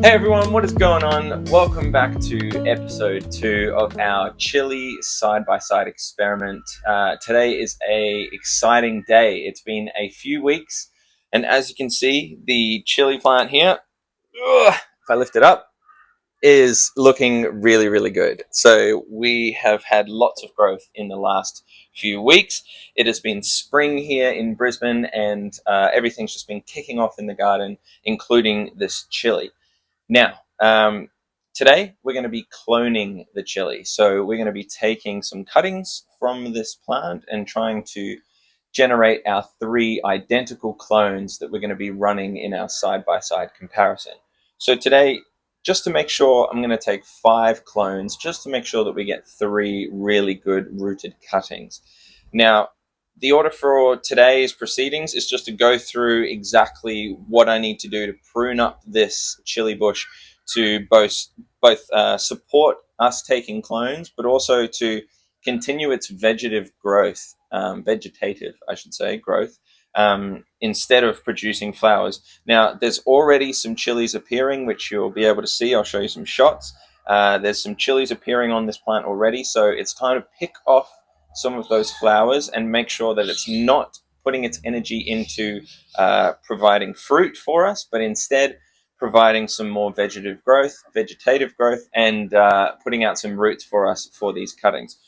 Hey everyone, what is going on? Welcome back to episode 2 of our chili side-by-side experiment. Today is a exciting day. It's been a few weeks, and as you can see, the chili plant here, if I lift it up, is looking really, really good. So we have had lots of growth in the last few weeks. It has been spring here in Brisbane, and everything's just been kicking off in the garden, including this chili. Now, today we're going to be cloning the chili. So we're going to be taking some cuttings from this plant and trying to generate our 3 identical clones that we're going to be running in our side-by-side comparison. So today, just to make sure, I'm going to take 5 clones just to make sure that we get 3 really good rooted cuttings. Now, the order for today's proceedings is just to go through exactly what I need to do to prune up this chili bush to both support us taking clones, but also to continue its vegetative growth, growth, instead of producing flowers. Now, there's already some chilies appearing, which you'll be able to see. I'll show you some shots. There's some chilies appearing on this plant already, so it's time to pick off some of those flowers and make sure that it's not putting its energy into providing fruit for us, but instead providing some more vegetative growth, and putting out some roots for us for these cuttings.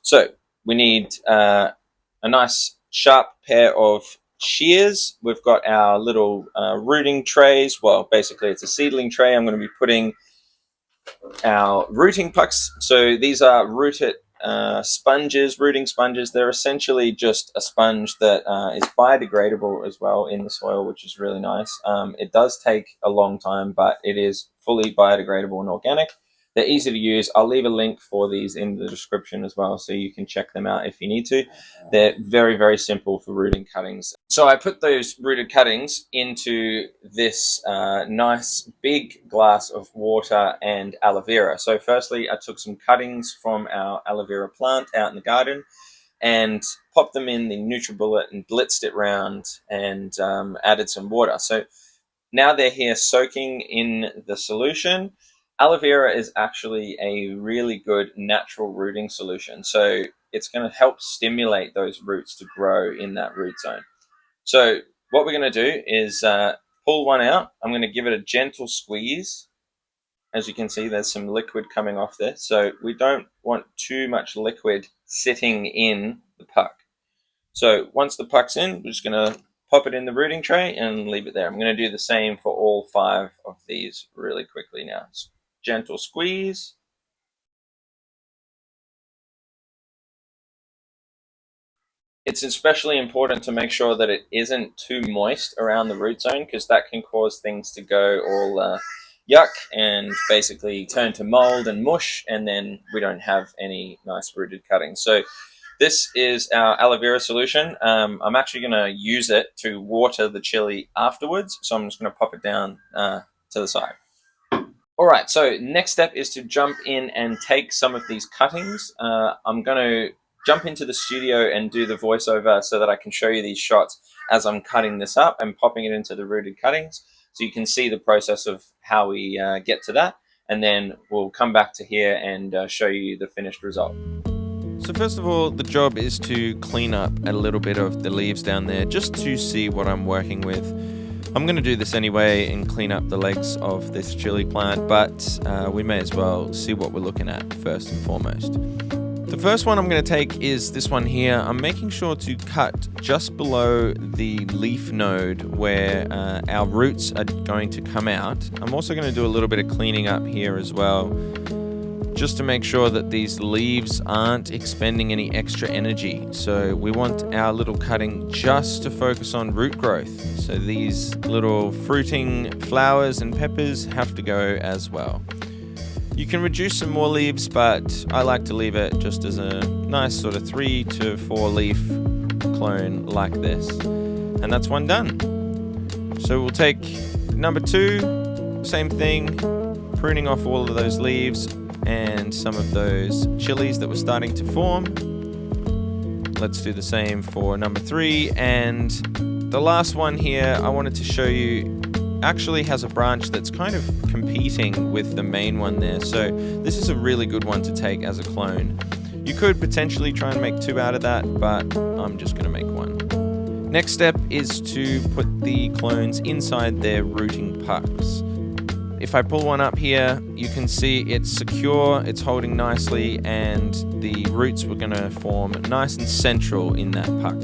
So we need a nice sharp pair of shears. We've got our little rooting trays. Well, basically it's a seedling tray. I'm going to be putting our rooting pucks. So these are rooting sponges. They're essentially just a sponge that is biodegradable as well in the soil, which is really nice. It does take a long time, but it is fully biodegradable and organic. They're easy to use. I'll leave a link for these in the description as well, so you can check them out if you need to. They're very, very simple for rooting cuttings. So I put those rooted cuttings into this nice big glass of water and aloe vera. So firstly, I took some cuttings from our aloe vera plant out in the garden and popped them in the NutriBullet and blitzed it round and added some water. So now they're here soaking in the solution. Aloe vera is actually a really good natural rooting solution. So it's going to help stimulate those roots to grow in that root zone. So what we're going to do is pull one out. I'm going to give it a gentle squeeze. As you can see, there's some liquid coming off there. So we don't want too much liquid sitting in the puck. So once the puck's in, we're just going to pop it in the rooting tray and leave it there. I'm going to do the same for all 5 of these really quickly now. Gentle squeeze. It's especially important to make sure that it isn't too moist around the root zone, because that can cause things to go all yuck and basically turn to mold and mush, and then we don't have any nice rooted cuttings. So this is our aloe vera solution. I'm actually going to use it to water the chili afterwards, so I'm just going to pop it down to the side. Alright, so next step is to jump in and take some of these cuttings. I'm going to jump into the studio and do the voiceover so that I can show you these shots as I'm cutting this up and popping it into the rooted cuttings, so you can see the process of how we get to that, and then we'll come back to here and show you the finished result. So first of all, the job is to clean up a little bit of the leaves down there just to see what I'm working with. I'm going to do this anyway and clean up the legs of this chili plant, but we may as well see what we're looking at first and foremost. The first one I'm going to take is this one here. I'm making sure to cut just below the leaf node where our roots are going to come out. I'm also going to do a little bit of cleaning up here as well, just to make sure that these leaves aren't expending any extra energy. So we want our little cutting just to focus on root growth. So these little fruiting flowers and peppers have to go as well. You can reduce some more leaves, but I like to leave it just as a nice sort of 3 to 4 leaf clone like this. And that's one done. So we'll take number 2, same thing, pruning off all of those leaves and some of those chilies that were starting to form. Let's do the same for number 3, and the last one here, I wanted to show you actually has a branch that's kind of competing with the main one there, so this is a really good one to take as a clone. You could potentially try and make 2 out of that, but I'm just going to make 1. Next step is to put the clones inside their rooting pucks. If I pull one up here, you can see it's secure, it's holding nicely, and the roots were going to form nice and central in that puck.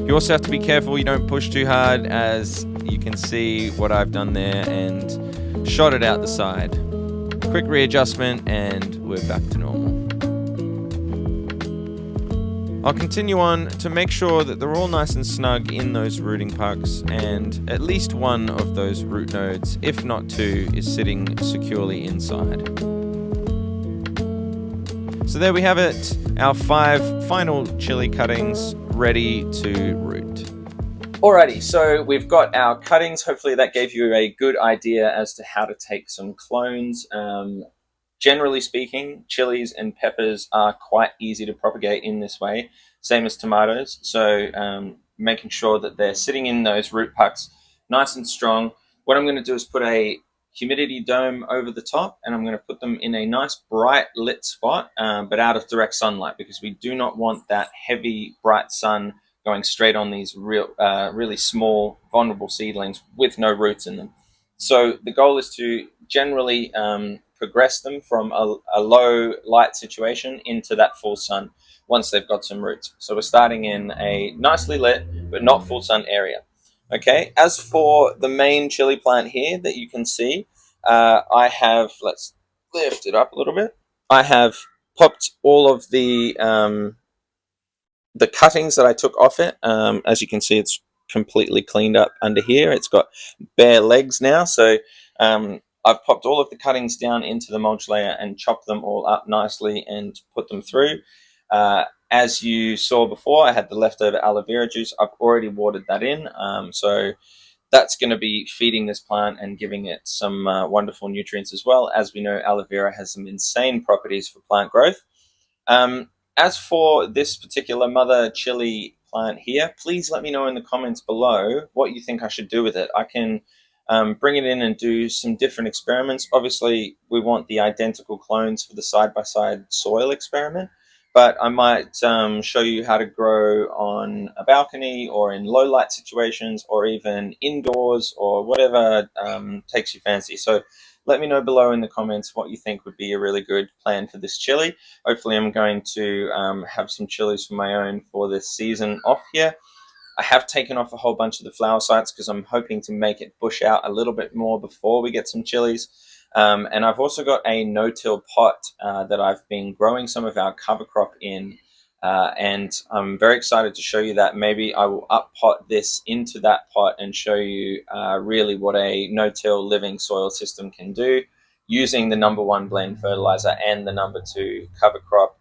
You also have to be careful you don't push too hard, as you can see what I've done there and shot it out the side. Quick readjustment and we're back to normal. I'll continue on to make sure that they're all nice and snug in those rooting pucks, and at least one of those root nodes, if not 2, is sitting securely inside. So there we have it, our 5 final chili cuttings ready to root. Alrighty, so we've got our cuttings. Hopefully that gave you a good idea as to how to take some clones. Generally speaking, chilies and peppers are quite easy to propagate in this way, same as tomatoes. So making sure that they're sitting in those root pucks nice and strong. What I'm going to do is put a humidity dome over the top, and I'm going to put them in a nice bright lit spot, but out of direct sunlight, because we do not want that heavy bright sun going straight on these really small vulnerable seedlings with no roots in them. So the goal is to generally progress them from a low light situation into that full sun once they've got some roots. So we're starting in a nicely lit but not full sun area. Okay, as for the main chili plant here that you can see, I have, let's lift it up a little bit. I have popped all of the cuttings that I took off it. As you can see, it's completely cleaned up under here. It's got bare legs now, so I've popped all of the cuttings down into the mulch layer and chopped them all up nicely and put them through. As you saw before, I had the leftover aloe vera juice. I've already watered that in, so that's going to be feeding this plant and giving it some wonderful nutrients as well. As we know, aloe vera has some insane properties for plant growth. As for this particular mother chili plant here, please let me know in the comments below what you think I should do with it. I can bring it in and do some different experiments. Obviously, we want the identical clones for the side-by-side soil experiment, but I might show you how to grow on a balcony or in low light situations or even indoors or whatever takes you fancy. So let me know below in the comments what you think would be a really good plan for this chili. Hopefully I'm going to have some chilies for my own for this season off here. I have taken off a whole bunch of the flower sites because I'm hoping to make it bush out a little bit more before we get some chilies. And I've also got a no-till pot that I've been growing some of our cover crop in. And I'm very excited to show you that. Maybe I will up pot this into that pot and show you really what a no-till living soil system can do using the #1 blend fertilizer and the #2 cover crop.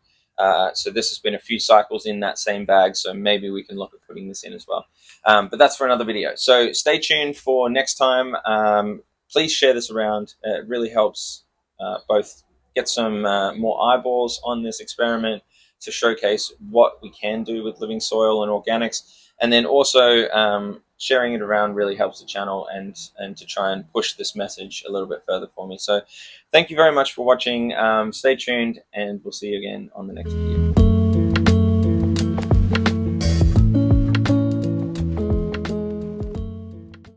So this has been a few cycles in that same bag, so maybe we can look at putting this in as well. But that's for another video. So stay tuned for next time. Please share this around. It really helps both get some more eyeballs on this experiment to showcase what we can do with living soil and organics, and then also sharing it around really helps the channel and to try and push this message a little bit further for me. So thank you very much for watching. Stay tuned, and we'll see you again on the next video.